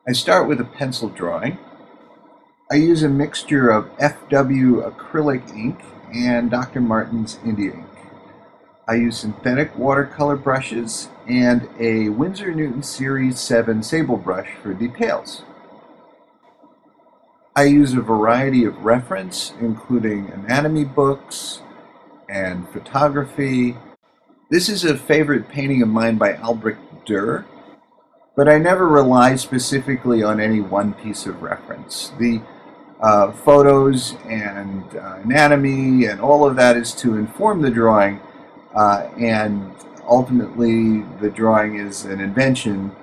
I start with a pencil drawing. I use a mixture of FW acrylic ink and Dr. Martin's India ink. I use synthetic watercolor brushes and a Winsor Newton Series 7 sable brush for details. I use a variety of reference, including anatomy books and photography. This is a favorite painting of mine by Albrecht Dürer, but I never rely specifically on any one piece of reference. The photos and anatomy and all of that is to inform the drawing, and ultimately the drawing is an invention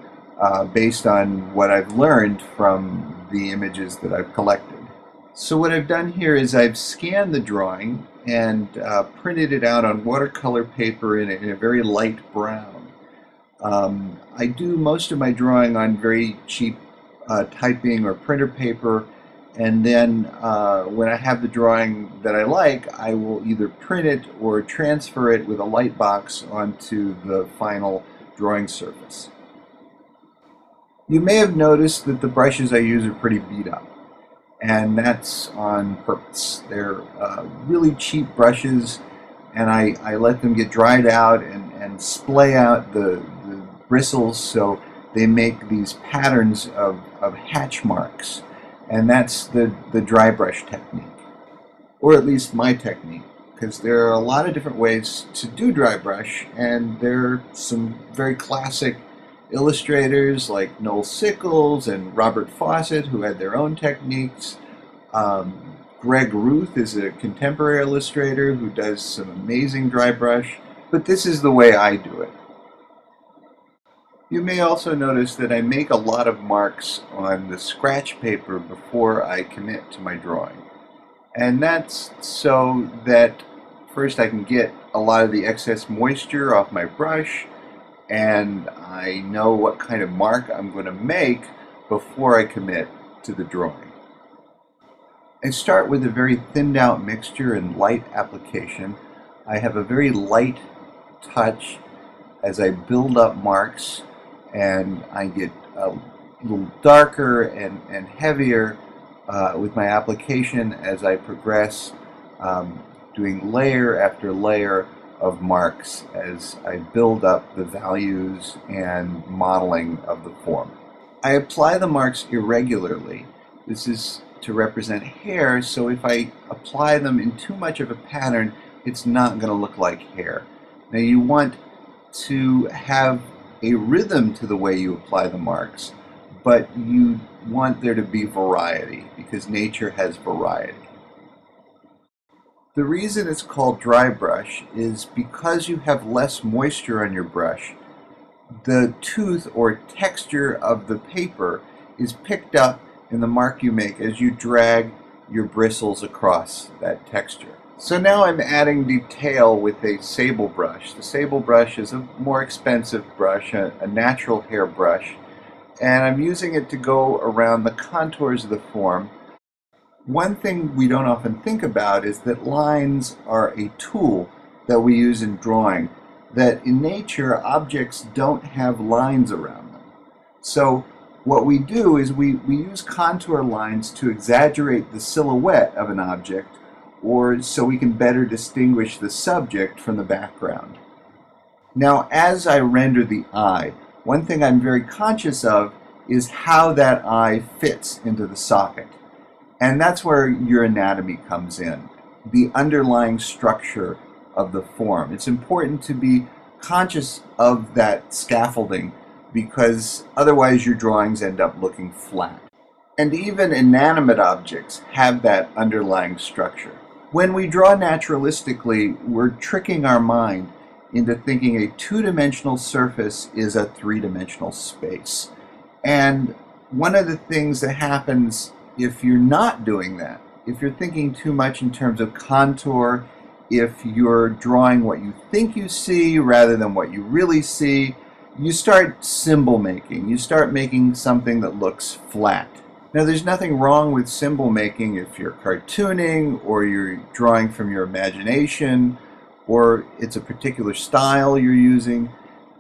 based on what I've learned from the images that I've collected. So what I've done here is I've scanned the drawing and printed it out on watercolor paper in a very light brown. I do most of my drawing on very cheap typing or printer paper, and then when I have the drawing that I like, I will either print it or transfer it with a light box onto the final drawing surface. You may have noticed that the brushes I use are pretty beat up, and that's on purpose. They're really cheap brushes, and I let them get dried out and splay out the bristles so they make these patterns of hatch marks. And that's the dry brush technique, or at least my technique, because there are a lot of different ways to do dry brush, and there are some very classic illustrators like Noel Sickles and Robert Fawcett who had their own techniques. Greg Ruth is a contemporary illustrator who does some amazing dry brush, but this is the way I do it. You may also notice that I make a lot of marks on the scratch paper before I commit to my drawing. And that's so that first I can get a lot of the excess moisture off my brush, and I know what kind of mark I'm going to make before I commit to the drawing. I start with a very thinned out mixture and light application. I have a very light touch as I build up marks, and I get a little darker and heavier with my application as I progress, doing layer after layer of marks as I build up the values and modeling of the form. I apply the marks irregularly. This is to represent hair, so if I apply them in too much of a pattern, it's not going to look like hair. Now you want to have a rhythm to the way you apply the marks, but you want there to be variety because nature has variety. The reason it's called dry brush is because you have less moisture on your brush. The tooth or texture of the paper is picked up in the mark you make as you drag your bristles across that texture. So now I'm adding detail with a sable brush. The sable brush is a more expensive brush, a natural hair brush, and I'm using it to go around the contours of the form. One thing we don't often think about is that lines are a tool that we use in drawing, that in nature objects don't have lines around them. So what we do is we use contour lines to exaggerate the silhouette of an object, or so we can better distinguish the subject from the background. Now, as I render the eye, one thing I'm very conscious of is how that eye fits into the socket. And that's where your anatomy comes in, the underlying structure of the form. It's important to be conscious of that scaffolding, because otherwise your drawings end up looking flat. And even inanimate objects have that underlying structure. When we draw naturalistically, we're tricking our mind into thinking a two-dimensional surface is a three-dimensional space. And one of the things that happens if you're not doing that, if you're thinking too much in terms of contour, if you're drawing what you think you see rather than what you really see, you start symbol making. You start making something that looks flat. Now, there's nothing wrong with symbol making if you're cartooning or you're drawing from your imagination or it's a particular style you're using.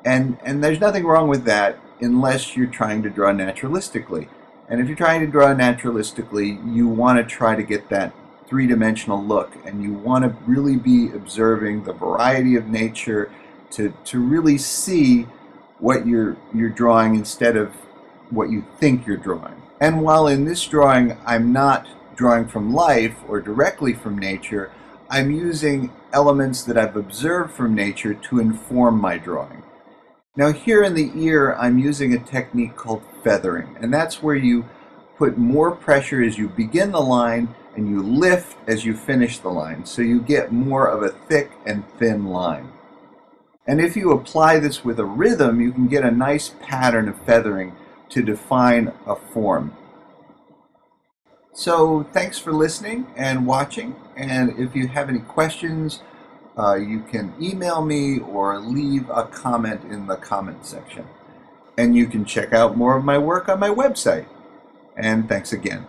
And there's nothing wrong with that unless you're trying to draw naturalistically. And if you're trying to draw naturalistically, you want to try to get that three-dimensional look, and you want to really be observing the variety of nature to really see what you're drawing instead of what you think you're drawing. And while in this drawing I'm not drawing from life or directly from nature, I'm using elements that I've observed from nature to inform my drawing. Now here in the ear, I'm using a technique called feathering, and that's where you put more pressure as you begin the line and you lift as you finish the line, so you get more of a thick and thin line. And if you apply this with a rhythm, you can get a nice pattern of feathering to define a form. So thanks for listening and watching, and if you have any questions, you can email me or leave a comment in the comment section. And you can check out more of my work on my website. And thanks again.